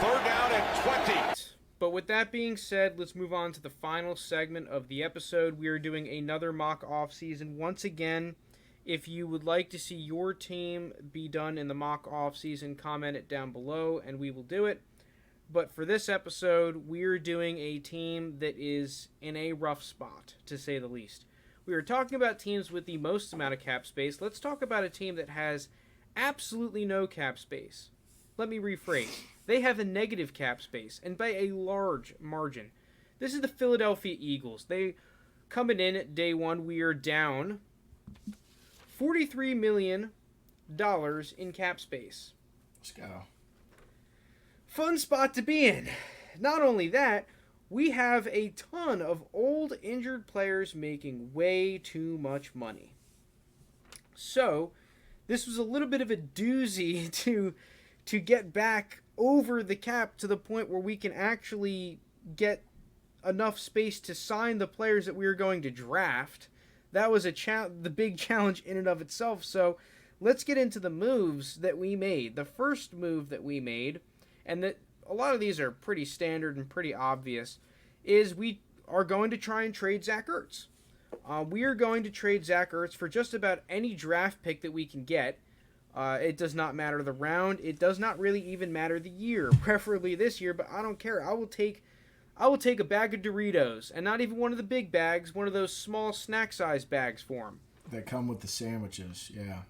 Third down and 20. But with that being said, let's move on to the final segment of the episode. We are doing another mock offseason. Once again, if you would like to see your team be done in the mock offseason, comment it down below and we will do it. But for this episode, we're doing a team that is in a rough spot, to say the least. We were talking about teams with the most amount of cap space. Let's talk about a team that has absolutely no cap space. Let me rephrase. They have a negative cap space, and by a large margin. This is the Philadelphia Eagles. They coming in at day one, we are down $43 million in cap space. Let's go. Fun spot to be in. Not only that, we have a ton of old injured players making way too much money. So, this was a little bit of a doozy to get back over the cap to the point where we can actually get enough space to sign the players that we are going to draft. That was the big challenge in and of itself. So let's get into the moves that we made. The first move that we made, and that a lot of these are pretty standard and pretty obvious, is we are going to try and trade Zach Ertz. We are going to trade Zach Ertz for just about any draft pick that we can get. It does not matter the round. It does not really even matter the year, preferably this year, but I don't care. I will take a bag of Doritos, and not even one of the big bags, one of those small snack size bags for him. They come with the sandwiches, yeah.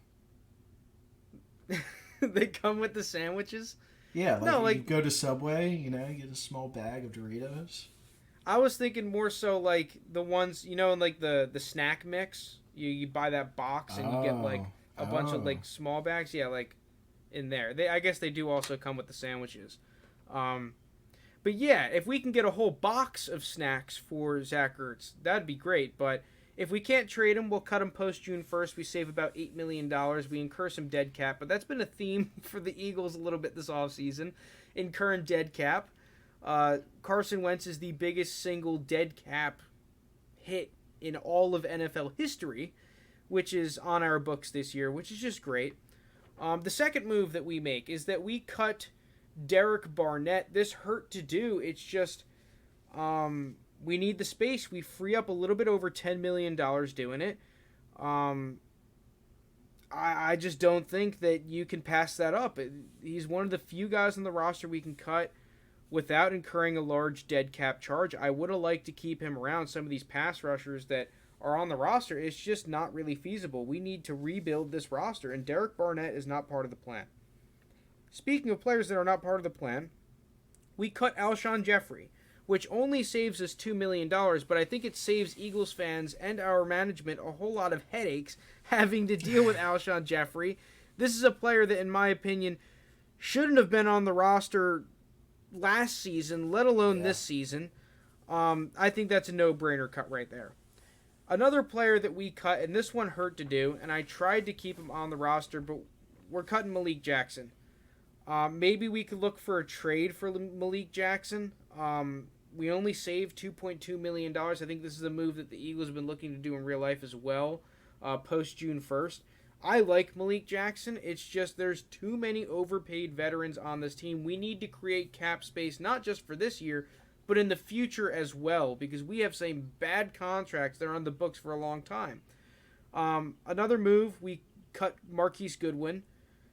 They come with the sandwiches? Yeah, you go to Subway, you get a small bag of Doritos. I was thinking more so like the ones, in like the snack mix. You buy that box and you get like a bunch of like small bags, like in there. I guess they do also come with the sandwiches. But yeah, if we can get a whole box of snacks for Zach Ertz, that'd be great. But if we can't trade him, we'll cut him post June 1st. We save about $8 million. We incur some dead cap, but that's been a theme for the Eagles a little bit this offseason, incurring dead cap. Carson Wentz is the biggest single dead cap hit in all of NFL history, which is on our books this year, which is just great. The second move that we make is that we cut Derrick Barnett. This hurt to do. It's just we need the space. We free up a little bit over $10 million doing it. I just don't think that you can pass that up. He's one of the few guys on the roster we can cut without incurring a large dead cap charge. I would have liked to keep him around. Some of these pass rushers that are on the roster, it's just not really feasible. We need to rebuild this roster, and Derrick Barnett is not part of the plan. Speaking of players that are not part of the plan, we cut Alshon Jeffrey, which only saves us $2 million, but I think it saves Eagles fans and our management a whole lot of headaches having to deal with Alshon Jeffrey. This is a player that, in my opinion, shouldn't have been on the roster last season, let alone this season. I think that's a no-brainer cut right there. Another player that we cut, and this one hurt to do, and I tried to keep him on the roster, but we're cutting Malik Jackson. Maybe we could look for a trade for Malik Jackson. We only saved $2.2 million. I think this is a move that the Eagles have been looking to do in real life as well, post June 1st. I like Malik Jackson. It's just there's too many overpaid veterans on this team. We need to create cap space, not just for this year, but in the future as well, because we have some bad contracts that are on the books for a long time. Another move, we cut Marquise Goodwin,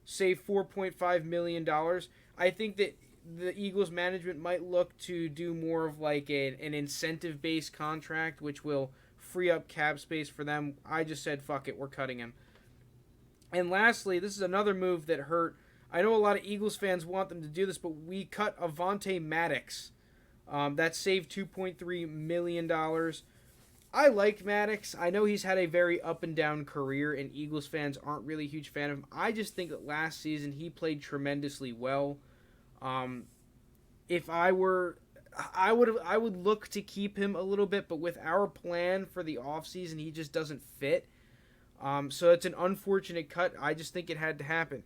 save $4.5 million. I think that the Eagles management might look to do more of like an incentive-based contract, which will free up cap space for them. I just said, fuck it, we're cutting him. And lastly, this is another move that hurt. I know a lot of Eagles fans want them to do this, but we cut Avante Maddox. That saved $2.3 million. I like Maddox. I know he's had a very up and down career, and Eagles fans aren't really a huge fan of him. I just think that last season he played tremendously well. If I were, I would look to keep him a little bit, but with our plan for the offseason, he just doesn't fit. So it's an unfortunate cut. I just think it had to happen.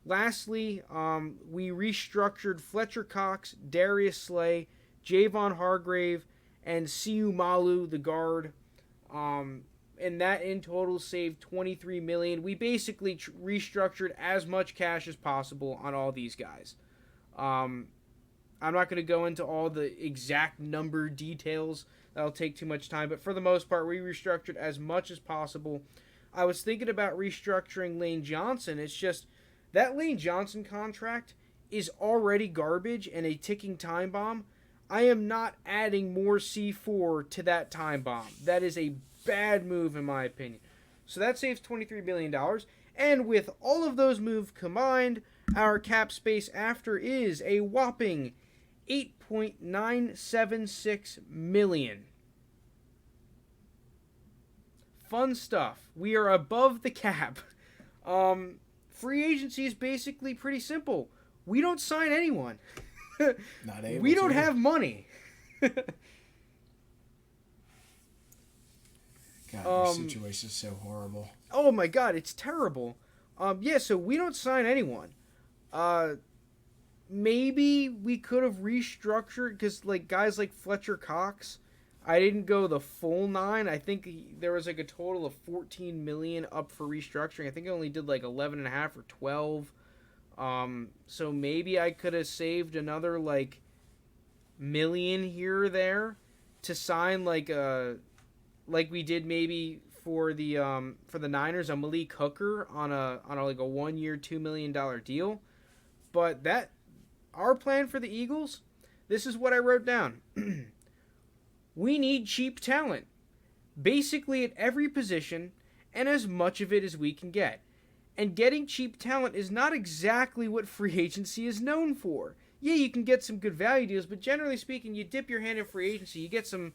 Lastly, we restructured Fletcher Cox, Darius Slay, Javon Hargrave, and Siu Malu, the guard. And that in total saved $23 million. We basically restructured as much cash as possible on all these guys. I'm not going to go into all the exact number details. That'll take too much time. But for the most part, we restructured as much as possible. I was thinking about restructuring Lane Johnson. It's just that Lane Johnson contract is already garbage and a ticking time bomb. I am not adding more C4 to that time bomb. That is a bad move in my opinion. So that saves $23 million. And with all of those moves combined, our cap space after is a whopping $8.976 million. Fun stuff. We are above the cap. Free agency is basically pretty simple. We don't sign anyone. Not able we don't to. have money. God, your situation is so horrible. Oh my god, it's terrible. So we don't sign anyone. Maybe we could have restructured because guys like Fletcher Cox, I didn't go the full 9. I think there was a total of 14 million up for restructuring. I think I only did 11 and a half or 12. So maybe I could have saved another million here or there to sign like we did maybe for the Niners, a Malik Hooker on a 1 year $2 million deal. But our plan for the Eagles, this is what I wrote down. We need cheap talent, basically at every position, and as much of it as we can get. And getting cheap talent is not exactly what free agency is known for. Yeah, you can get some good value deals, but generally speaking, you dip your hand in free agency, you get some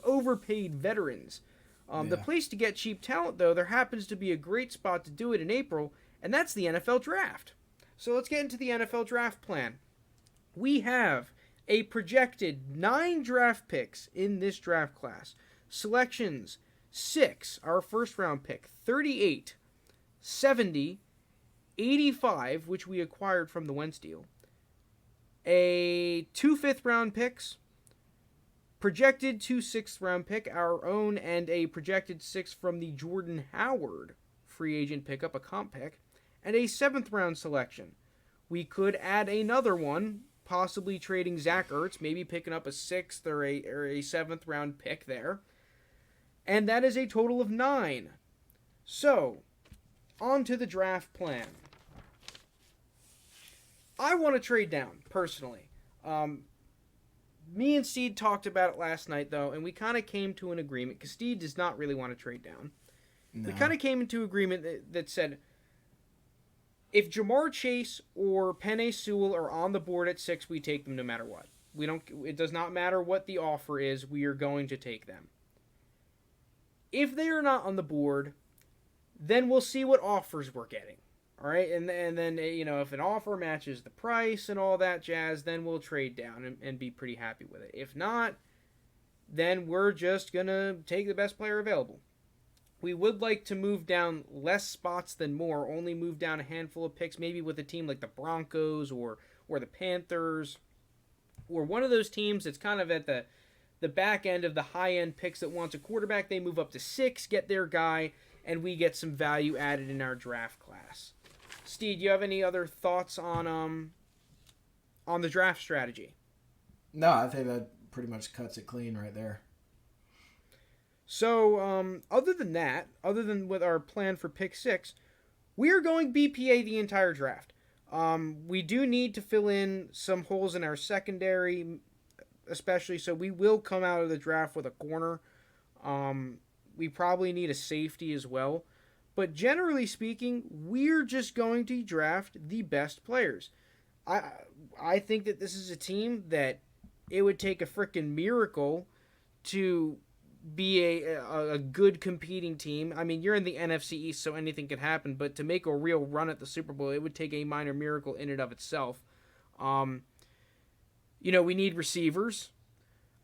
overpaid veterans. The place to get cheap talent, though, there happens to be a great spot to do it in April, and that's the NFL Draft. So let's get into the NFL Draft plan. We have a projected 9 draft picks in this draft class. Selections: 6, our first round pick, 38, 70, 85, which we acquired from the Wentz deal, 2 fifth round picks, projected 2 sixth round pick, our own, and a projected 6 from the Jordan Howard free agent pickup, a comp pick, and a 7th round selection. We could add another one, possibly trading Zach Ertz, maybe picking up a 6th or a 7th round pick there. And that is a total of 9. So, on to the draft plan. I want to trade down, personally. Me and Steed talked about it last night, though, and we kind of came to an agreement, because Steed does not really want to trade down. No. We kind of came into agreement that said, if Jamar Chase or Penei Sewell are on the board at 6, we take them no matter what. It does not matter what the offer is, we are going to take them. If they are not on the board, then we'll see what offers we're getting. All right, and then if an offer matches the price and all that jazz, then we'll trade down and be pretty happy with it. If not, then we're just going to take the best player available. We would like to move down less spots than more, only move down a handful of picks, maybe with a team like the Broncos or the Panthers, or one of those teams that's kind of at the back end of the high-end picks that wants a quarterback. They move up to 6, get their guy, and we get some value added in our draft class. Steed, do you have any other thoughts on the draft strategy? No, I think that pretty much cuts it clean right there. So, other than with our plan for pick 6, we are going BPA the entire draft. We do need to fill in some holes in our secondary, especially, so we will come out of the draft with a corner. We probably need a safety as well. But generally speaking, we're just going to draft the best players. I think that this is a team that it would take a freaking miracle to be a good competing team. I mean, you're in the NFC East, so anything can happen, but to make a real run at the Super Bowl, it would take a minor miracle in and of itself. We need receivers.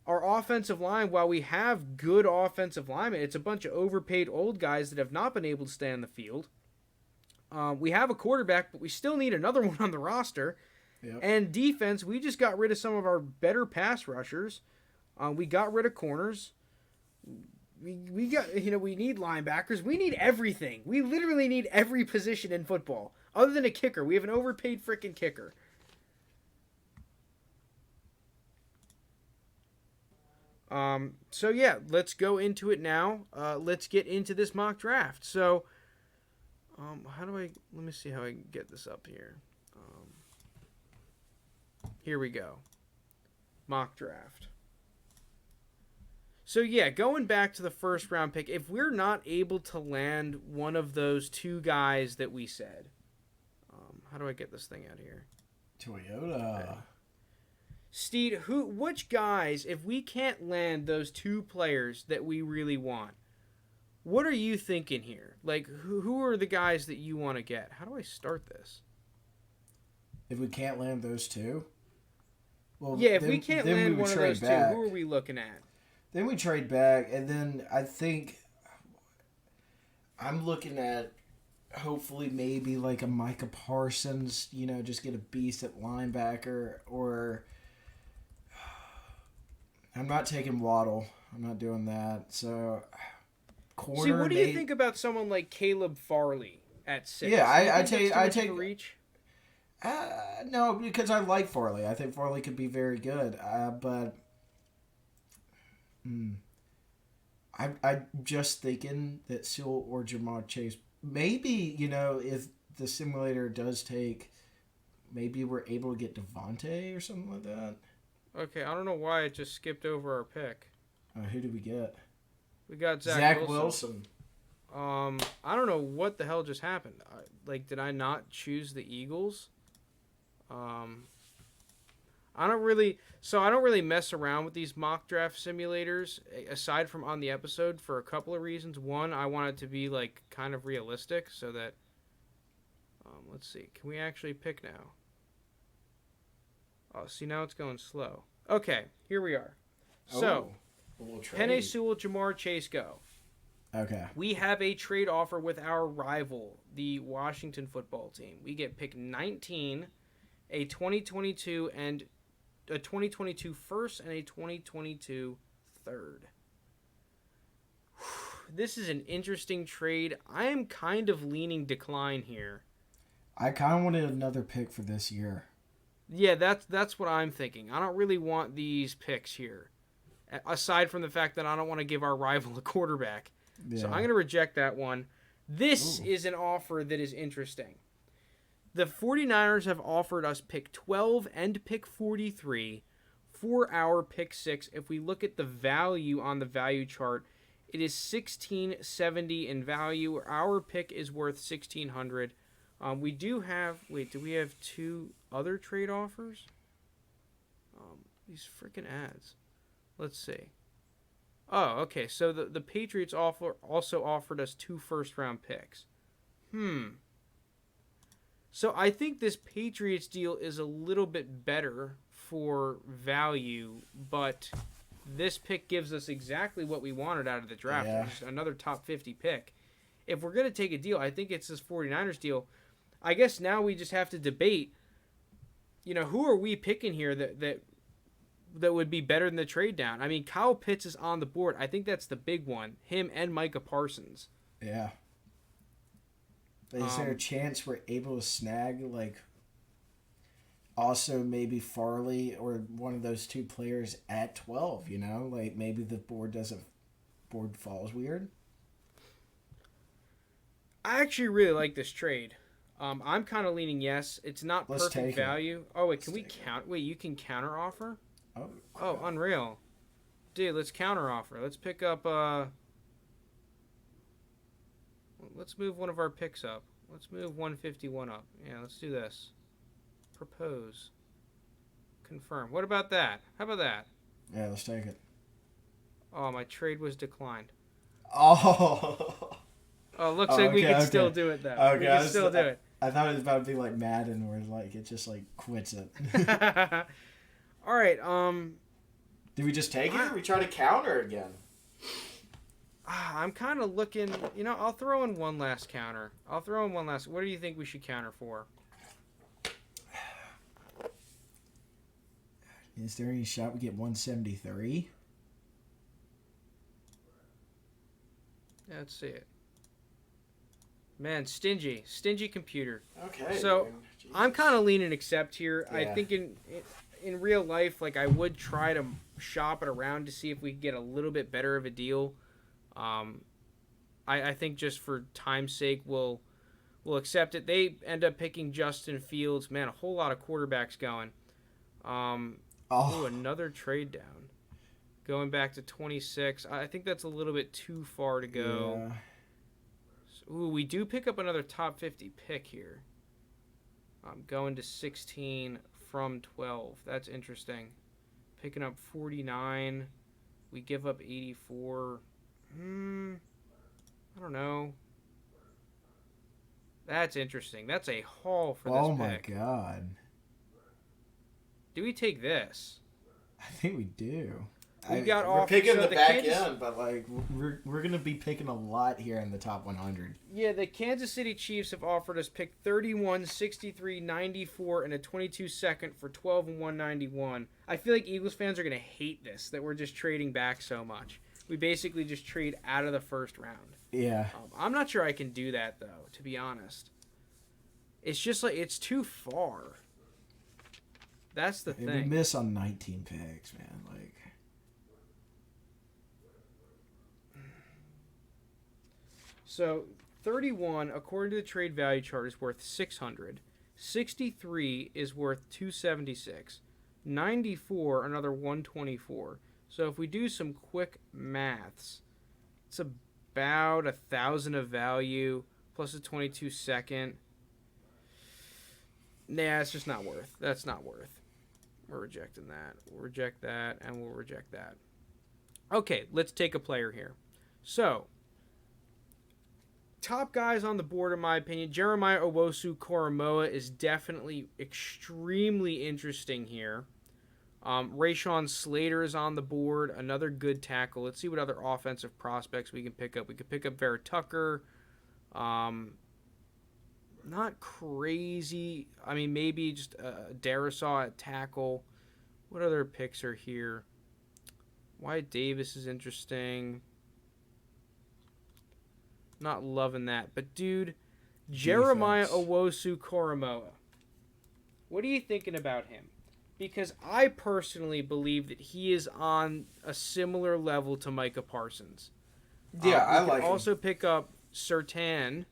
Our offensive line, while we have good offensive linemen, it's a bunch of overpaid old guys that have not been able to stay on the field. We have a quarterback, but we still need another one on the roster. Yep. And defense, we just got rid of some of our better pass rushers. We got rid of corners. We got, we need linebackers. We need everything. We literally need every position in football. Other than a kicker. We have an overpaid freaking kicker. So yeah, let's go into it now. Let's get into this mock draft. So, let me see how I can get this up here. Here we go. Mock draft. So yeah, going back to the first round pick, if we're not able to land one of those two guys that we said, how do I get this thing out of here? Toyota. Okay. Steed, which guys, if we can't land those two players that we really want, what are you thinking here? Like, who are the guys that you want to get? How do I start this? If we can't land those two? Well, yeah, if we can't land one of those two, who are we looking at? Then we trade back, and then I think I'm looking at hopefully maybe like a Micah Parsons, just get a beast at linebacker, or I'm not taking Waddle. I'm not doing that. So, corner. See, what do you think about someone like Caleb Farley at 6? Yeah, I take reach. No, because I like Farley. I think Farley could be very good. But I'm just thinking that Sewell or Jamar Chase. Maybe, if the simulator does take, maybe we're able to get Avante or something like that. Okay, I don't know why it just skipped over our pick. Who did we get? We got Zach Wilson. I don't know what the hell just happened. Did I not choose the Eagles? I don't really mess around with these mock draft simulators aside from on the episode for a couple of reasons. One, I want it to be kind of realistic so that let's see. Can we actually pick now? Oh, see, now it's going slow. Okay, here we are. So, Penei Sewell, Jamar Chase, go. Okay. We have a trade offer with our rival, the Washington football team. We get pick 19, a 2022 and a 2022 first and a 2022 third. This is an interesting trade. I am kind of leaning decline here. I kind of wanted another pick for this year. Yeah, that's what I'm thinking. I don't really want these picks here, aside from the fact that I don't want to give our rival a quarterback. Yeah. So I'm going to reject that one. This is an offer that is interesting. The 49ers have offered us pick 12 and pick 43 for our pick 6. If we look at the value on the value chart, it is $1,670 in value. Our pick is worth $1,600. We do have... Wait, do we have two other trade offers? These freaking ads. Let's see. Oh, okay. So the Patriots also offered us 2 first-round picks. So I think this Patriots deal is a little bit better for value, but this pick gives us exactly what we wanted out of the draft. Yeah. Just another top 50 pick. If we're going to take a deal, I think it's this 49ers deal. I guess now we just have to debate, who are we picking here that would be better than the trade down? I mean, Kyle Pitts is on the board. I think that's the big one. Him and Micah Parsons. Yeah. Is there a chance we're able to snag, also maybe Farley or one of those two players at 12, Maybe the board falls weird? I actually really like this trade. I'm kind of leaning yes. It's not perfect value. Oh, wait, can we count? Wait, you can counter offer? Oh, unreal. Dude, let's counter offer. Let's pick up, let's move one of our picks up. Let's move 151 up. Yeah, let's do this. Propose. Confirm. What about that? How about that? Yeah, let's take it. Oh, my trade was declined. Oh. Oh, looks like we can still do it, though. Okay, we can still do it. I thought it was about to be like Madden, where it just quits it. All right. Do we just take it? Or we try to counter again. I'm kind of looking. I'll throw in one last counter. What do you think we should counter for? Is there any shot we get 173? Yeah, let's see it. Man, stingy computer. Okay. So I'm kind of leaning accept here. Yeah. I think in real life, like, I would try to shop it around to see if we could get a little bit better of a deal. I think just for time's sake, we'll accept it. They end up picking Justin Fields. Man, a whole lot of quarterbacks going. Another trade down. Going back to 26. I think that's a little bit too far to go. Yeah. So, we do pick up another top 50 pick here. Going to 16 from 12. That's interesting. Picking up 49. We give up 84. I don't know. That's interesting. That's a haul for this pick. Oh my god. Do we take this? I think we do. We're picking the back end, but like we're gonna be picking a lot here in the top 100. Yeah, the Kansas City Chiefs have offered us pick 31, 63, 94, and a 22 second for 12 and 191. I feel like Eagles fans are gonna hate this, that we're just trading back so much. We basically just trade out of the first round. Yeah. I'm not sure I can do that though, to be honest. It's just like it's too far. That's the thing. We miss on 19 picks, man. Like. So 31, according to the trade value chart, is worth 600. 63 is worth 276. 94, another 124. So if we do some quick maths, it's about 1,000 of value plus a 22 second. Nah, it's just not worth. That's not worth. We're rejecting that. We'll reject that, and we'll reject that. Okay, let's take a player here. So, top guys on the board, in my opinion, Jeremiah Owusu-Koramoah is definitely extremely interesting here. Rashawn Slater is on the board, another good tackle. Let's see what other offensive prospects we can pick up. We could pick up Vera Tucker. Not crazy. I mean, maybe just Darisaw at tackle. What other picks are here? Wyatt Davis is interesting. Not loving that. But, dude, Jeremiah Owusu-Koramoah. What are you thinking about him? Because I personally believe that he is on a similar level to Micah Parsons. Yeah, I like him. Also pick up Surtain,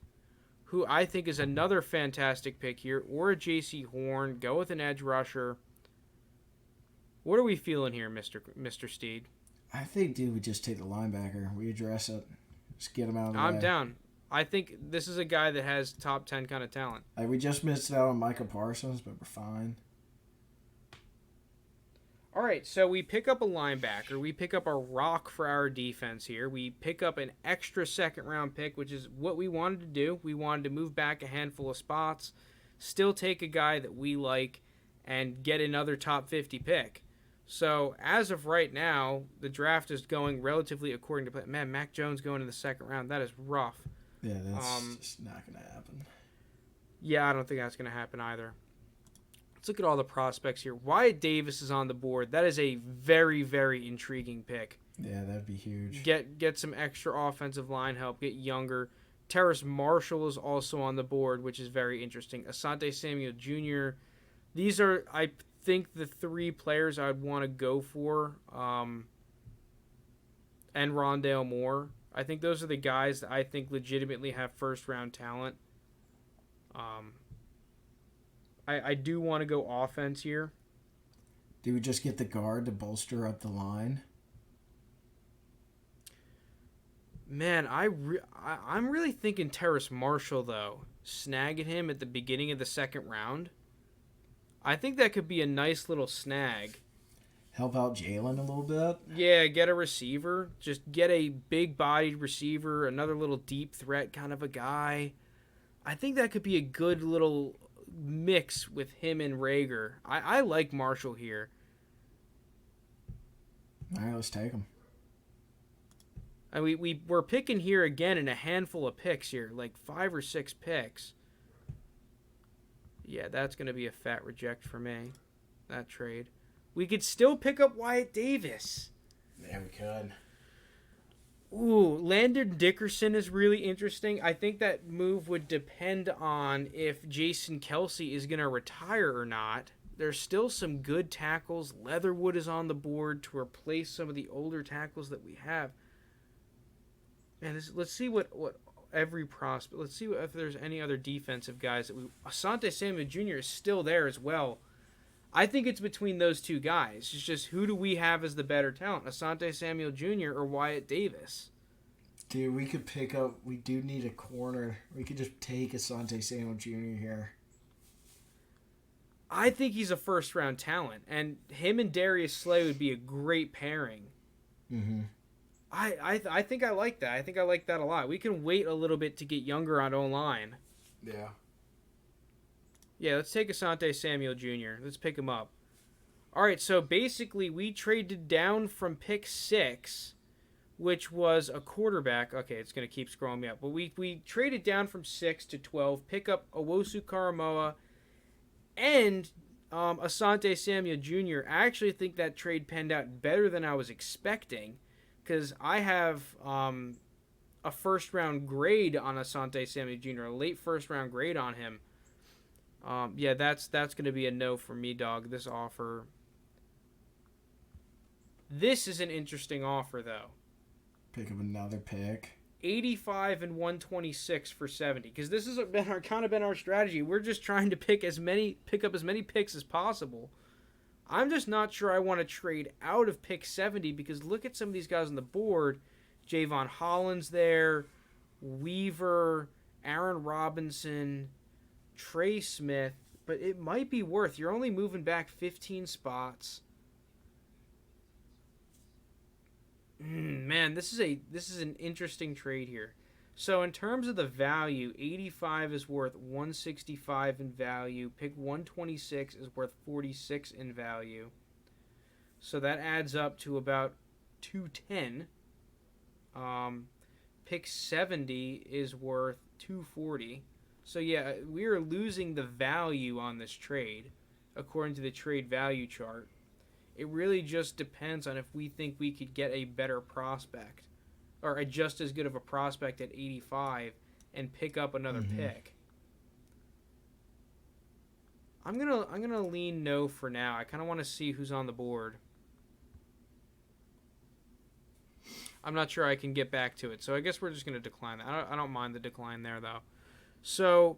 who I think is another fantastic pick here, or a J.C. Horn. Go with an edge rusher. What are we feeling here, Mr. Steed? I think, dude, we just take the linebacker. We address it. Just get him out of the way. I'm down. I think this is a guy that has top 10 kind of talent. Like, we just missed out on Micah Parsons, but we're fine. All right, so we pick up a linebacker. We pick up a rock for our defense here. We pick up an extra second-round pick, which is what we wanted to do. We wanted to move back a handful of spots, still take a guy that we like, and get another top 50 pick. So as of right now, the draft is going relatively according to plan. Man, Mac Jones going in the second round, that is rough. Yeah, that's just not going to happen. Yeah, I don't think that's going to happen either. Let's look at all the prospects here. Wyatt Davis is on the board. That is a very, very intriguing pick. Yeah, that'd be huge. Get some extra offensive line help, get younger. Terrace Marshall is also on the board, which is very interesting. Asante Samuel Jr. These are, I think, the three players I'd want to go for. And Rondale Moore. I think those are the guys that I think legitimately have first-round talent. I do want to go offense here. Do we just get the guard to bolster up the line? Man, I'm really thinking Terrace Marshall, though. Snagging him at the beginning of the second round. I think that could be a nice little snag. Help out Jalen a little bit? Yeah, get a receiver. Just get a big-bodied receiver, another little deep threat kind of a guy. I think that could be a good little mix with him and Rager. I like Marshall here. All right, let's take him. And we're picking here again in a handful of picks here, like 5 or 6 picks. Yeah, that's going to be a fat reject for me, that trade. We could still pick up Wyatt Davis. Yeah, we could. Ooh, Landon Dickerson is really interesting. I think that move would depend on if Jason Kelsey is going to retire or not. There's still some good tackles. Leatherwood is on the board to replace some of the older tackles that we have. Man, let's see what every prospect. Let's see if there's any other defensive guys that we. Asante Samuel Jr. is still there as well. I think it's between those two guys. It's just who do we have as the better talent, Asante Samuel Jr. or Wyatt Davis? Dude, we could pick up. We do need a corner. We could just take Asante Samuel Jr. here. I think he's a first-round talent, and him and Darius Slay would be a great pairing. Mm-hmm. I think I like that. I think I like that a lot. We can wait a little bit to get younger on O-line. Yeah. Yeah, let's take Asante Samuel Jr. Let's pick him up. All right, so basically we traded down from pick 6, which was a quarterback. Okay, it's going to keep scrolling me up. But we traded down from 6 to 12, pick up Owosu Karamoa and Asante Samuel Jr. I actually think that trade panned out better than I was expecting because I have a first-round grade on Asante Samuel Jr., a late first-round grade on him. Yeah, that's going to be a no for me, dog, this offer. This is an interesting offer, though. Pick up another pick. 85 and 126 for 70, because this has been our strategy. We're just trying to pick up as many picks as possible. I'm just not sure I want to trade out of pick 70 because look at some of these guys on the board. Javon Holland's there, Weaver, Aaron Robinson, Trey Smith, but it might be worth. You're only moving back 15 spots. Man, this is an interesting trade here. So in terms of the value, 85 is worth 165 in value. Pick 126 is worth 46 in value. So that adds up to about 210. Pick 70 is worth 240. So yeah, we are losing the value on this trade, according to the trade value chart. It really just depends on if we think we could get a better prospect or a just as good of a prospect at 85 and pick up another pick. I'm gonna lean no for now. I kind of want to see who's on the board. I'm not sure I can get back to it, so I guess we're just gonna decline that. I don't mind the decline there though. So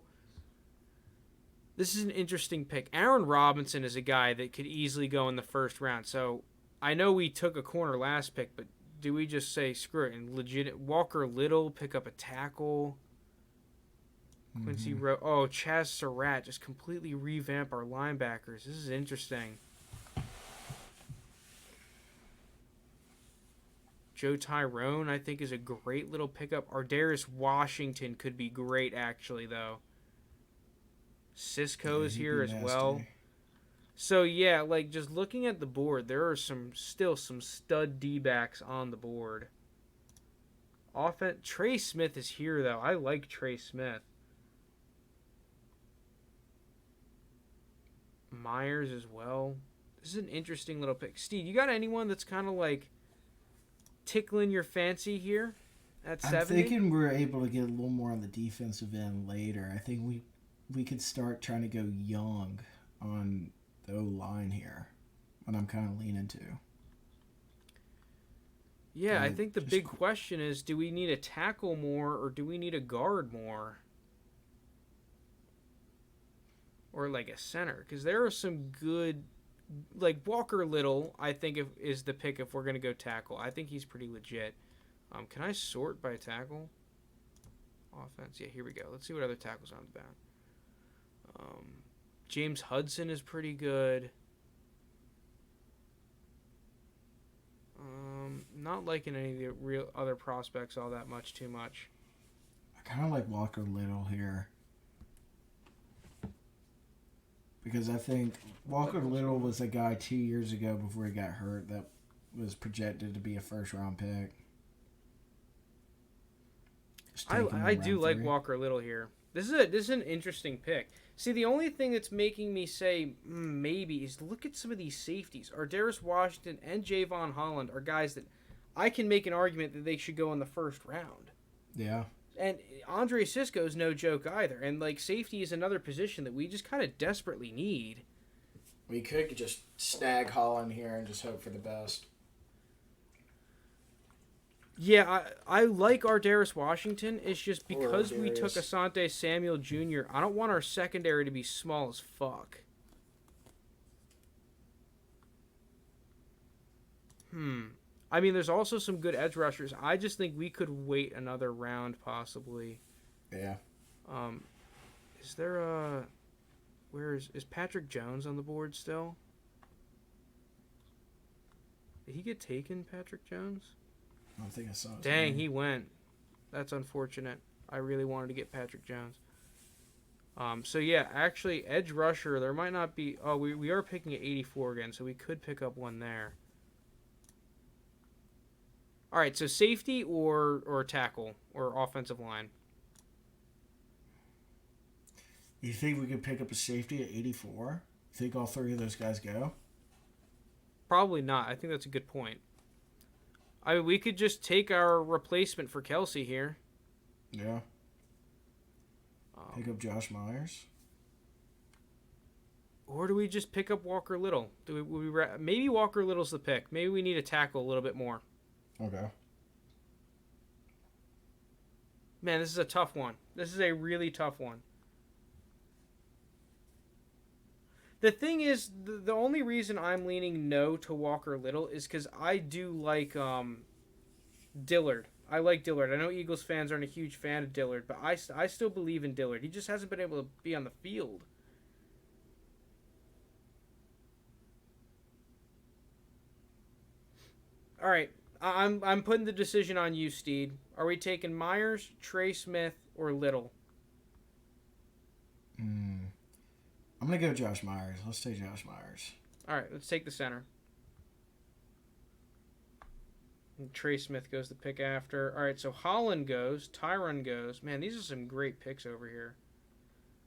this is an interesting pick. Aaron Robinson is a guy that could easily go in the first round. So I know we took a corner last pick, but do we just say screw it and legit Walker Little pick up a tackle? Quincy Rowe. Oh, Chaz Surratt just completely revamp our linebackers. This is interesting. Joe Tyrone, I think, is a great little pickup. Ardarius Washington could be great, actually, though. Cisco is here as well. So, yeah, like, just looking at the board, there are still some stud D-backs on the board. Trey Smith is here, though. I like Trey Smith. Myers as well. This is an interesting little pick. Steed, you got anyone that's kind of, like, tickling your fancy here at 70? I'm thinking we're able to get a little more on the defensive end later. I think we could start trying to go young on the O-line here, what I'm kind of leaning to. Yeah, I think the big question is, do we need a tackle more or do we need a guard more? Or like a center? Because there are some good, like Walker Little, I think is the pick if we're going to go tackle. I think he's pretty legit. Can I sort by tackle? Offense. Yeah, here we go. Let's see what other tackles are on the back. James Hudson is pretty good. Not liking any of the real other prospects all that much too much. I kind of like Walker Little here. Because I think Walker Little was a guy 2 years ago before he got hurt that was projected to be a first-round pick. I do like Walker Little here. This is an interesting pick. See, the only thing that's making me say maybe is look at some of these safeties. Ardarius Washington and Javon Holland are guys that I can make an argument that they should go in the first round. Yeah. And Andre Cisco is no joke either. And, like, safety is another position that we just kind of desperately need. We could just snag Holland here and just hope for the best. Yeah, I like Ardaris Washington. It's just Or because we Darius. took Asante Samuel Jr., I don't want our secondary to be small as fuck. I mean, there's also some good edge rushers. I just think we could wait another round, possibly. Yeah. Is there a... Is Patrick Jones on the board still? Did he get taken, Patrick Jones? I don't think I saw it. Dang, he went. That's unfortunate. I really wanted to get Patrick Jones. So yeah, actually, edge rusher, there might not be... Oh, we are picking at 84 again, so we could pick up one there. All right, so safety or tackle or offensive line. You think we could pick up a safety at 84? You think all three of those guys go? Probably not. I think that's a good point. I mean, we could just take our replacement for Kelsey here. Yeah. Pick up Josh Myers. Or do we just pick up Walker Little? Maybe Walker Little's the pick. Maybe we need to tackle a little bit more. Okay. Man, this is a tough one. This is a really tough one. The thing is, the only reason I'm leaning no to Walker Little is because I do like Dillard. I like Dillard. I know Eagles fans aren't a huge fan of Dillard, but I still believe in Dillard. He just hasn't been able to be on the field. All right, I'm putting the decision on you, Steed. Are we taking Myers, Trey Smith, or Little? I'm going to go Josh Myers. Let's take Josh Myers. All right, let's take the center. And Trey Smith goes the pick after. All right, so Holland goes. Tyron goes. Man, these are some great picks over here.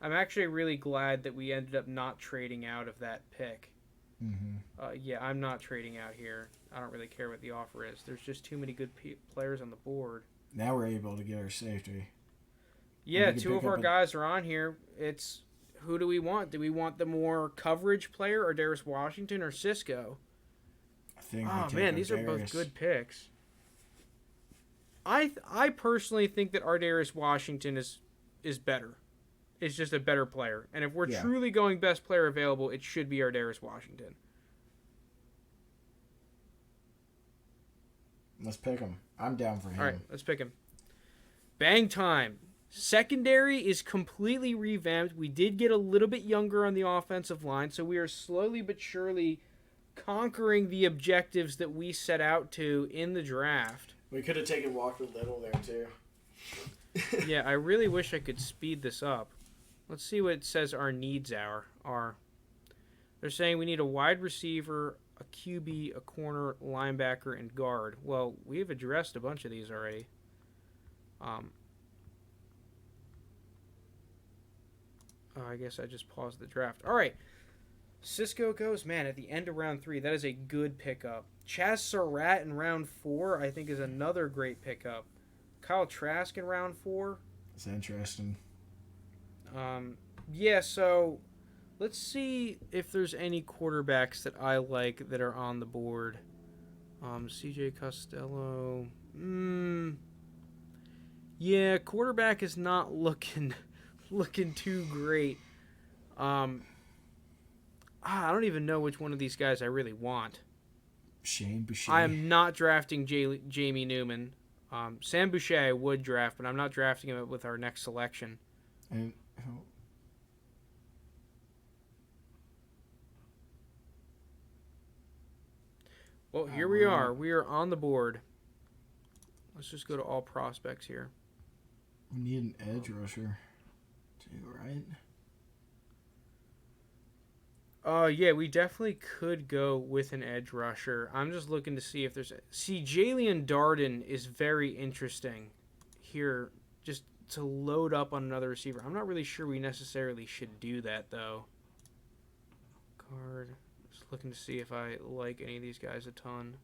I'm actually really glad that we ended up not trading out of that pick. Yeah, I'm not trading out here. I don't really care what the offer is. There's just too many good players on the board. Now we're able to get our safety. Yeah, two of our guys are on here. It's who do we want? Do we want the more coverage player, or Ardaris Washington, or Cisco? I think. Oh man, these are both good picks. I personally think that Ardaris Washington is better. Is just a better player, and if we're truly going best player available, it should be Ardaris Washington. Let's pick him. I'm down for him. All right, let's pick him. Bang time. Secondary is completely revamped. We did get a little bit younger on the offensive line, so we are slowly but surely conquering the objectives that we set out to in the draft. We could have taken Walker Little there, too. Yeah, I really wish I could speed this up. Let's see what it says our needs are. They're saying we need a wide receiver, a QB, a corner, linebacker, and guard. Well, we've addressed a bunch of these already. I guess I just paused the draft. All right. Cisco goes, man, at the end of round 3. That is a good pickup. Chaz Surratt in round 4, I think, is another great pickup. Kyle Trask in round 4. That's interesting. Yeah, so let's see if there's any quarterbacks that I like that are on the board. CJ Costello. Yeah, quarterback is not looking too great. I don't even know which one of these guys I really want. Shane Boucher. I am not drafting Jamie Newman. Sam Boucher I would draft, but I'm not drafting him with our next selection. And well, here we are. We are on the board. Let's just go to all prospects here. We need an edge rusher, too, right? Yeah, we definitely could go with an edge rusher. I'm just looking to see if there's... See, Jalen Darden is very interesting here, just to load up on another receiver. I'm not really sure we necessarily should do that, though. Card. Just looking to see if I like any of these guys a ton.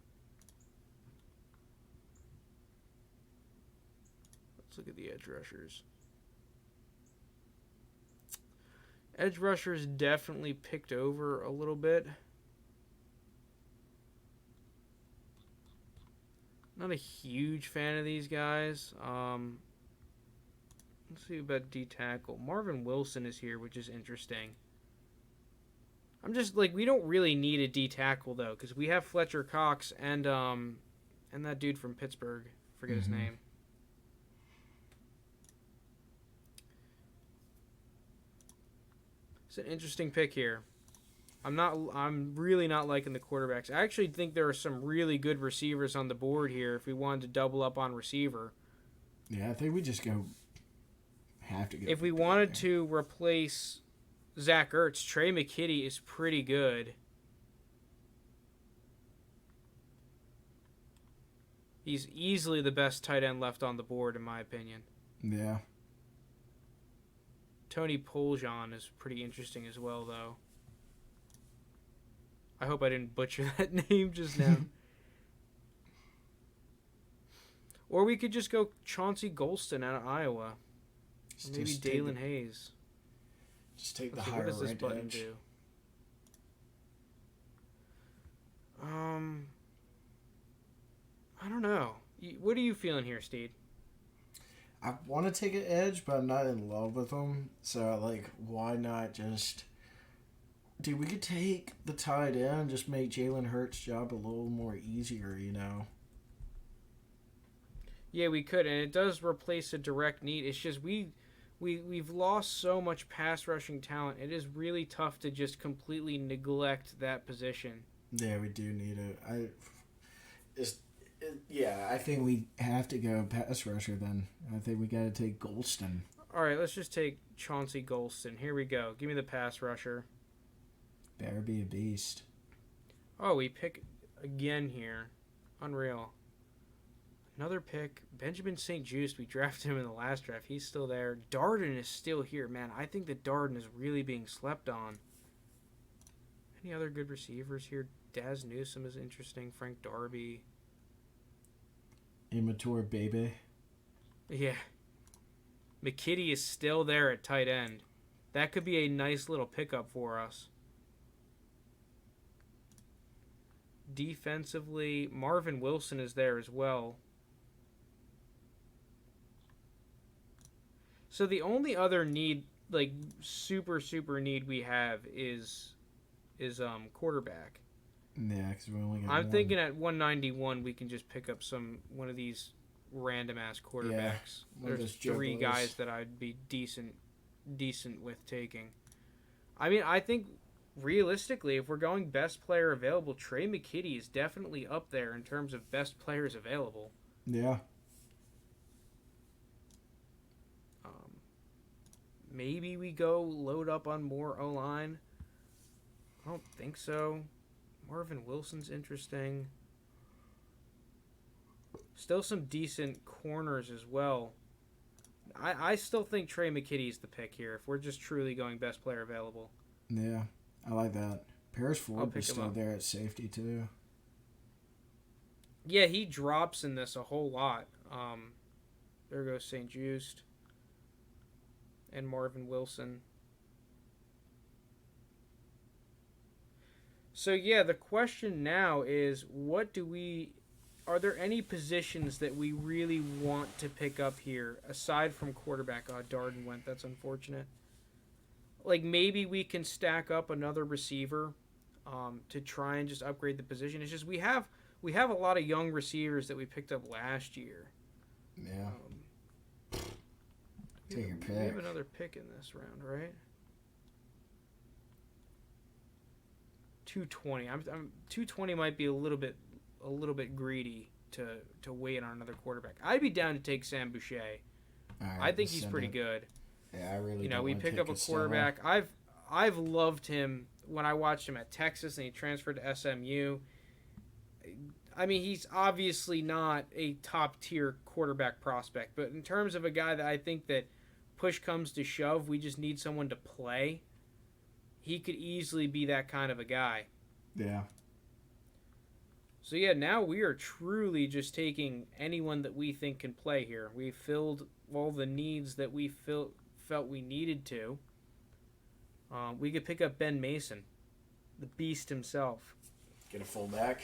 Let's look at the edge rushers. Edge rushers definitely picked over a little bit. Not a huge fan of these guys. Let's see about D tackle. Marvin Wilson is here, which is interesting. I'm just like, we don't really need a D tackle though, because we have Fletcher Cox and that dude from Pittsburgh. Forget his name. It's an interesting pick here. I'm really not liking the quarterbacks. I actually think there are some really good receivers on the board here if we wanted to double up on receiver. Yeah, I think we just have to go. If we wanted to replace Zach Ertz, Trey McKitty is pretty good. He's easily the best tight end left on the board, in my opinion. Yeah. Tony Poljan is pretty interesting as well, though. I hope I didn't butcher that name just now. Or we could just go Chauncey Golston out of Iowa. Or maybe Dalen Hayes. Just take the Let's see, higher what does this right button edge. do? I don't know. What are you feeling here, Steed? I want to take an edge, but I'm not in love with them. So, like, why not just... Dude, we could take the tight end and just make Jalen Hurts' job a little more easier, you know? Yeah, we could, and it does replace a direct need. It's just we've lost so much pass rushing talent. It is really tough to just completely neglect that position. Yeah, we do need it. I think we have to go pass rusher then. I think we got to take Golston. All right, let's just take Chauncey Golston. Here we go. Give me the pass rusher. Better be a beast. Oh, we pick again here. Unreal. Another pick. Benjamin St. Juste. We drafted him in the last draft. He's still there. Darden is still here. Man, I think that Darden is really being slept on. Any other good receivers here? Daz Newsome is interesting. Frank Darby. Immature baby. Yeah. McKitty is still there at tight end. That could be a nice little pickup for us. Defensively, Marvin Wilson is there as well. So the only other need, like super need we have is quarterback. Yeah, because we only got I'm one. thinking at 191 we can just pick up one of these random ass quarterbacks. Yeah, There's three guys that I'd be decent with taking. I mean, I think realistically, if we're going best player available, Trey McKitty is definitely up there in terms of best players available. Yeah. Maybe we go load up on more O-line. I don't think so. Marvin Wilson's interesting. Still some decent corners as well. I still think Trey McKitty's the pick here if we're just truly going best player available. Yeah, I like that. Paris Ford is still there at safety too. Yeah, he drops in this a whole lot. There goes St. Juste and Marvin Wilson. So yeah, the question now is, are there any positions that we really want to pick up here aside from quarterback? Oh, Darden went. That's unfortunate. Like maybe we can stack up another receiver to try and just upgrade the position. It's just we have a lot of young receivers that we picked up last year. Yeah. Take your pick. We have another pick in this round, right? 220. I'm 220 might be a little bit greedy to wait on another quarterback. I'd be down to take Sam Boucher. Right, I think he's pretty good. Yeah, I really. We pick up a quarterback. I've loved him when I watched him at Texas and he transferred to SMU. I mean, he's obviously not a top tier quarterback prospect, but in terms of a guy that I think that push comes to shove, we just need someone to play. He could easily be that kind of a guy. Yeah. So yeah, now we are truly just taking anyone that we think can play here. We filled all the needs that we felt we needed to. We could pick up Ben Mason, the beast himself. Get a fullback.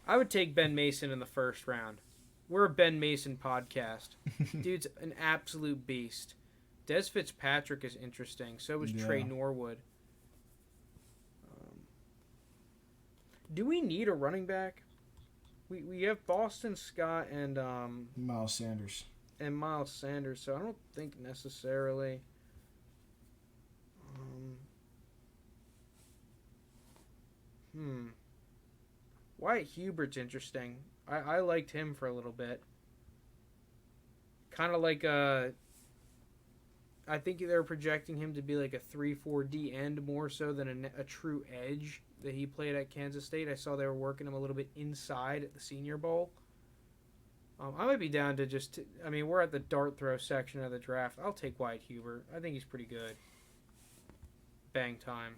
I would take Ben Mason in the first round. We're a Ben Mason podcast. Dude's an absolute beast. Des Fitzpatrick is interesting. So is Trey Norwood. Do we need a running back? We have Boston Scott and Miles Sanders. So I don't think necessarily. Wyatt Hubert's interesting. I liked him for a little bit. Kind of like I think they're projecting him to be like a 3-4D end more so than a true edge that he played at Kansas State. I saw they were working him a little bit inside at the Senior Bowl. I might be down to just... we're at the dart throw section of the draft. I'll take Wyatt Hubert. I think he's pretty good. Bang time.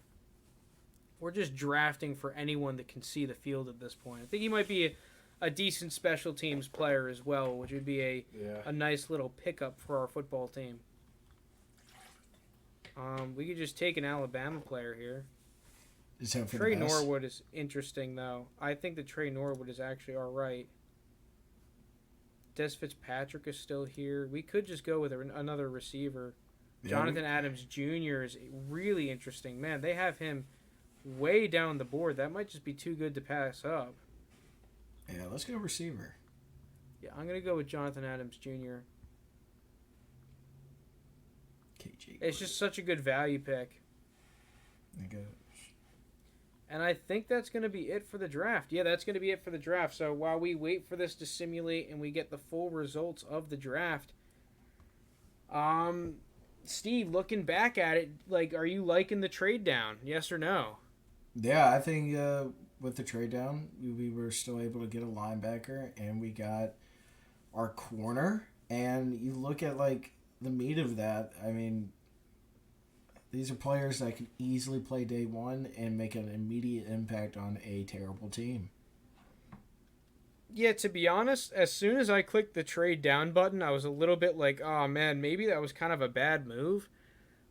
We're just drafting for anyone that can see the field at this point. I think he might be a decent special teams player as well, which would be a nice little pickup for our football team. We could just take an Alabama player here. Trey Norwood is interesting, though. I think that Trey Norwood is actually all right. Des Fitzpatrick is still here. We could just go with another receiver. Jonathan Adams Jr. is really interesting. Man, they have him way down the board. That might just be too good to pass up. Yeah, let's go receiver. Yeah, I'm going to go with Jonathan Adams Jr. KJ. It's just such a good value pick. Okay. And I think that's going to be it for the draft. Yeah, that's going to be it for the draft. So while we wait for this to simulate and we get the full results of the draft, Steve, looking back at it, are you liking the trade down? Yes or no? Yeah, I think with the trade down, we were still able to get a linebacker, and we got our corner. And you look at the meat of that. These are players that can easily play day one and make an immediate impact on a terrible team. Yeah, to be honest, as soon as I clicked the trade down button, I was a little bit like, oh man, maybe that was kind of a bad move.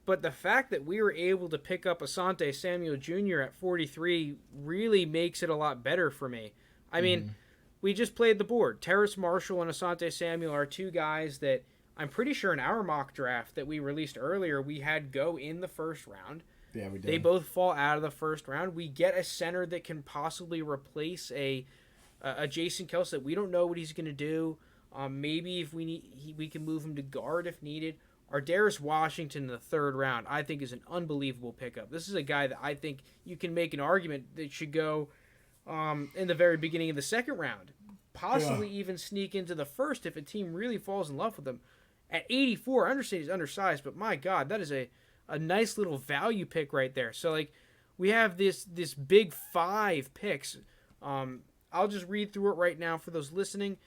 But the fact that we were able to pick up Asante Samuel Jr. at 43 really makes it a lot better for me. We just played the board. Terrace Marshall and Asante Samuel are two guys that I'm pretty sure in our mock draft that we released earlier, we had go in the first round. Yeah, we did. They both fall out of the first round. We get a center that can possibly replace a Jason Kelce that we don't know what he's going to do. Maybe if we need, we can move him to guard if needed. Darius Washington in the third round, I think, is an unbelievable pickup. This is a guy that I think you can make an argument that should go in the very beginning of the second round. Possibly even sneak into the first if a team really falls in love with him. At 84, I understand he's undersized, but my God, that is a nice little value pick right there. So, we have this big 5 picks. I'll just read through it right now for those listening.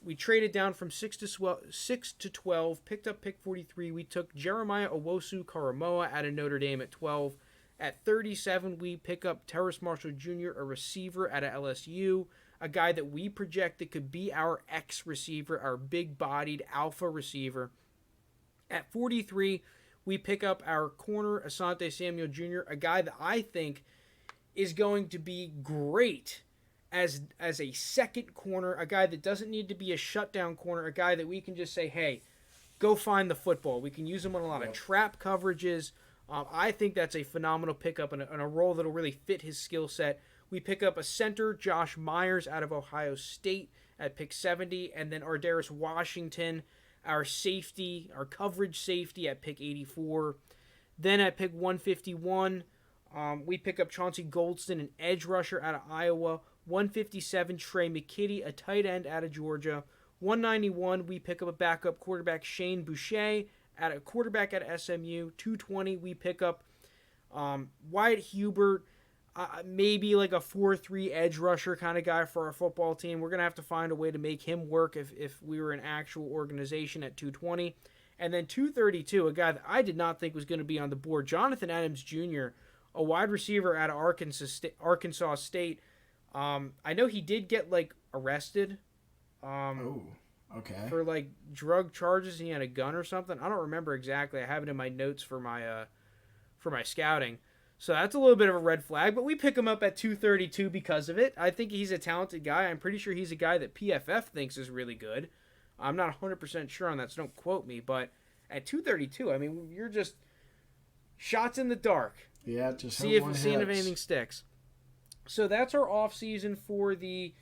We traded down from 6 to 12, picked up pick 43. We took Jeremiah Owusu-Koramoah out of Notre Dame at 12. At 37, we pick up Terrace Marshall Jr., a receiver out of LSU, a guy that we project that could be our X receiver, our big-bodied alpha receiver. At 43, we pick up our corner, Asante Samuel Jr., a guy that I think is going to be great as a second corner, a guy that doesn't need to be a shutdown corner, a guy that we can just say, hey, go find the football. We can use him on a lot of trap coverages. I think that's a phenomenal pickup and a role that will really fit his skill set. We pick up a center, Josh Myers, out of Ohio State at pick 70, and then Darius Washington, our safety, our coverage safety at pick 84. Then at pick 151, we pick up Chauncey Goldston, an edge rusher out of Iowa. 157, Trey McKitty, a tight end out of Georgia. 191, we pick up a backup quarterback, Shane Boucher, at a quarterback at SMU. 220, we pick up Wyatt Hubert, maybe a 4-3 edge rusher kind of guy for our football team. We're going to have to find a way to make him work if we were an actual organization at 220. And then 232, a guy that I did not think was going to be on the board, Jonathan Adams Jr., a wide receiver out of Arkansas State. I know he did get arrested. Okay. For drug charges, and he had a gun or something. I don't remember exactly. I have it in my notes for my for my scouting. So that's a little bit of a red flag, but we pick him up at 232 because of it. I think he's a talented guy. I'm pretty sure he's a guy that PFF thinks is really good. I'm not 100% sure on that, so don't quote me, but at 232, I mean, you're just shots in the dark. Yeah, just seeing if anything sticks. So that's our offseason for the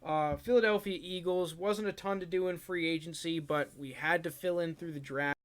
Philadelphia Eagles. Wasn't a ton to do in free agency, but we had to fill in through the draft.